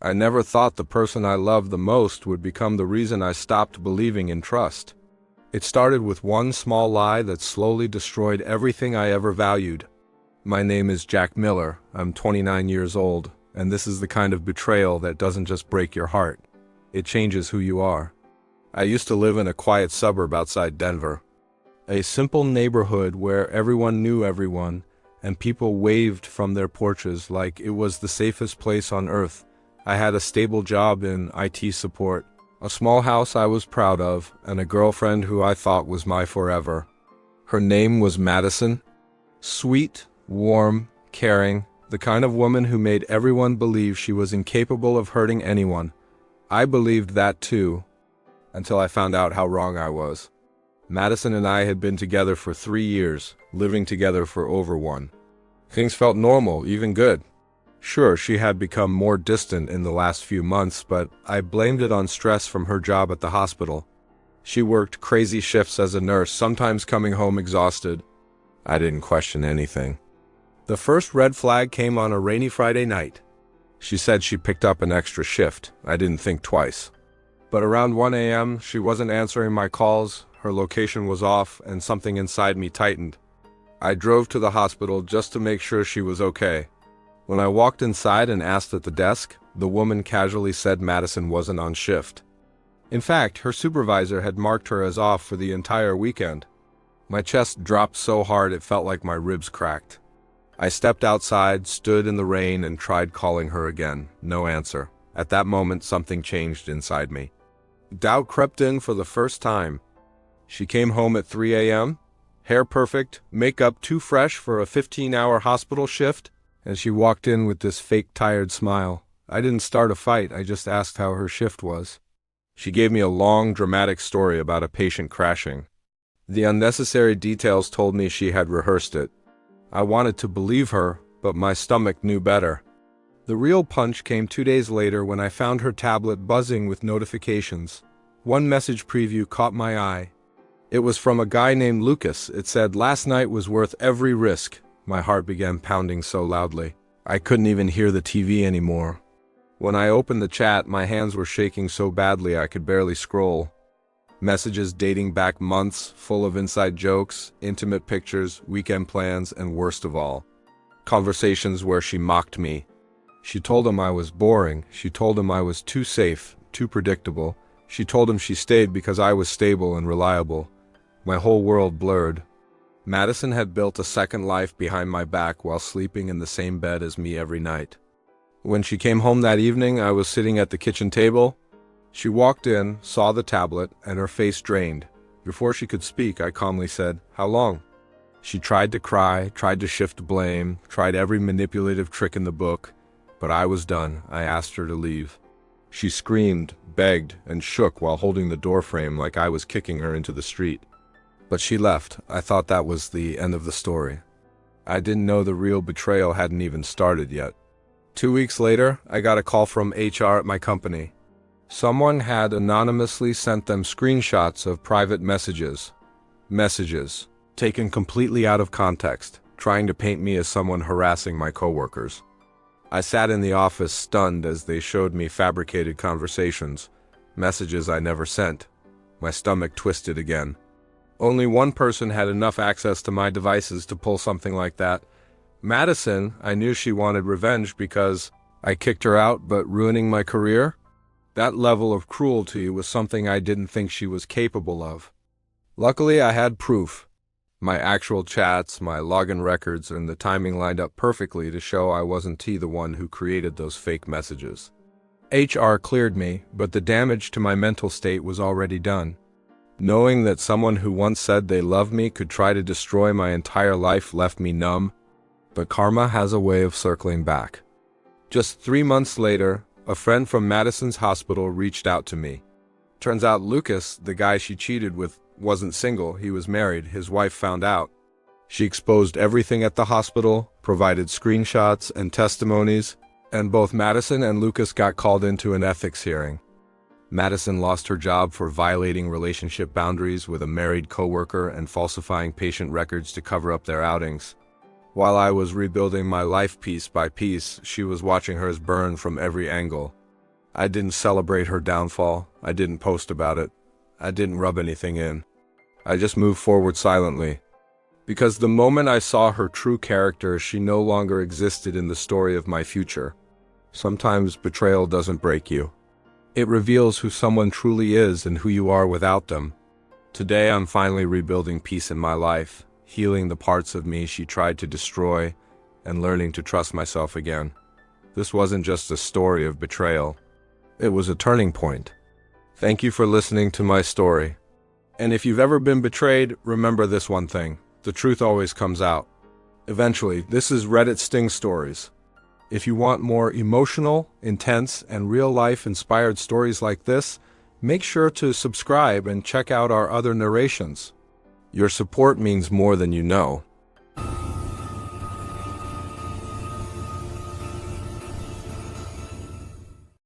I never thought the person I loved the most would become the reason I stopped believing in trust. It started with one small lie that slowly destroyed everything I ever valued. My name is Jack Miller, I'm 29 years old, and this is the kind of betrayal that doesn't just break your heart. It changes who you are. I used to live in a quiet suburb outside Denver. A simple neighborhood where everyone knew everyone, and people waved from their porches like it was the safest place on earth. I had a stable job in IT support, a small house I was proud of, and a girlfriend who I thought was my forever. Her name was Madison. Sweet, warm, caring, the kind of woman who made everyone believe she was incapable of hurting anyone. I believed that too, until I found out how wrong I was. Madison and I had been together for 3 years, living together for over one. Things felt normal, even good. Sure, she had become more distant in the last few months, but I blamed it on stress from her job at the hospital. She worked crazy shifts as a nurse, sometimes coming home exhausted. I didn't question anything. The first red flag came on a rainy Friday night. She said she picked up an extra shift. I didn't think twice. But around 1 a.m., she wasn't answering my calls, her location was off, and something inside me tightened. I drove to the hospital just to make sure she was okay. When I walked inside and asked at the desk, the woman casually said Madison wasn't on shift. In fact, her supervisor had marked her as off for the entire weekend. My chest dropped so hard it felt like my ribs cracked. I stepped outside, stood in the rain, and tried calling her again. No answer. At that moment, something changed inside me. Doubt crept in for the first time. She came home at 3 a.m., hair perfect, makeup too fresh for a 15-hour hospital shift, and she walked in with this fake tired smile. I didn't start a fight, I just asked how her shift was. She gave me a long, dramatic story about a patient crashing. The unnecessary details told me she had rehearsed it. I wanted to believe her, but my stomach knew better. The real punch came 2 days later when I found her tablet buzzing with notifications. One message preview caught my eye. It was from a guy named Lucas. It said, "Last night was worth every risk." My heart began pounding so loudly. I couldn't even hear the TV anymore. When I opened the chat, my hands were shaking so badly I could barely scroll. Messages dating back months, full of inside jokes, intimate pictures, weekend plans, and worst of all, conversations where she mocked me. She told him I was boring. She told him I was too safe, too predictable. She told him she stayed because I was stable and reliable. My whole world blurred. Madison had built a second life behind my back while sleeping in the same bed as me every night. When she came home that evening, I was sitting at the kitchen table. She walked in, saw the tablet, and her face drained. Before she could speak, I calmly said, "How long?" She tried to cry, tried to shift blame, tried every manipulative trick in the book, but I was done. I asked her to leave. She screamed, begged, and shook while holding the doorframe like I was kicking her into the street. But she left. I thought that was the end of the story. I didn't know the real betrayal hadn't even started yet. 2 weeks later, I got a call from HR at my company. Someone had anonymously sent them screenshots of private messages. Messages, taken completely out of context, trying to paint me as someone harassing my coworkers. I sat in the office stunned as they showed me fabricated conversations, messages I never sent. My stomach twisted again. Only one person had enough access to my devices to pull something like that. Madison. I knew she wanted revenge because I kicked her out, but ruining my career? That level of cruelty was something I didn't think she was capable of. Luckily, I had proof. My actual chats, my login records, and the timing lined up perfectly to show I wasn't the one who created those fake messages. HR cleared me, but the damage to my mental state was already done. Knowing that someone who once said they loved me could try to destroy my entire life left me numb, but karma has a way of circling back. Just 3 months later, a friend from Madison's hospital reached out to me. Turns out Lucas, the guy she cheated with, wasn't single, he was married. His wife found out. She exposed everything at the hospital, provided screenshots and testimonies, and both Madison and Lucas got called into an ethics hearing. Madison lost her job for violating relationship boundaries with a married coworker and falsifying patient records to cover up their outings. While I was rebuilding my life piece by piece, she was watching hers burn from every angle. I didn't celebrate her downfall. I didn't post about it. I didn't rub anything in. I just moved forward silently. Because the moment I saw her true character, she no longer existed in the story of my future. Sometimes betrayal doesn't break you. It reveals who someone truly is and who you are without them. Today I'm finally rebuilding peace in my life, healing the parts of me she tried to destroy, and learning to trust myself again. This wasn't just a story of betrayal. It was a turning point. Thank you for listening to my story. And if you've ever been betrayed, remember this one thing. The truth always comes out. Eventually. This is Reddit Sting Stories. If you want more emotional, intense, and real-life inspired stories like this, make sure to subscribe and check out our other narrations. Your support means more than you know.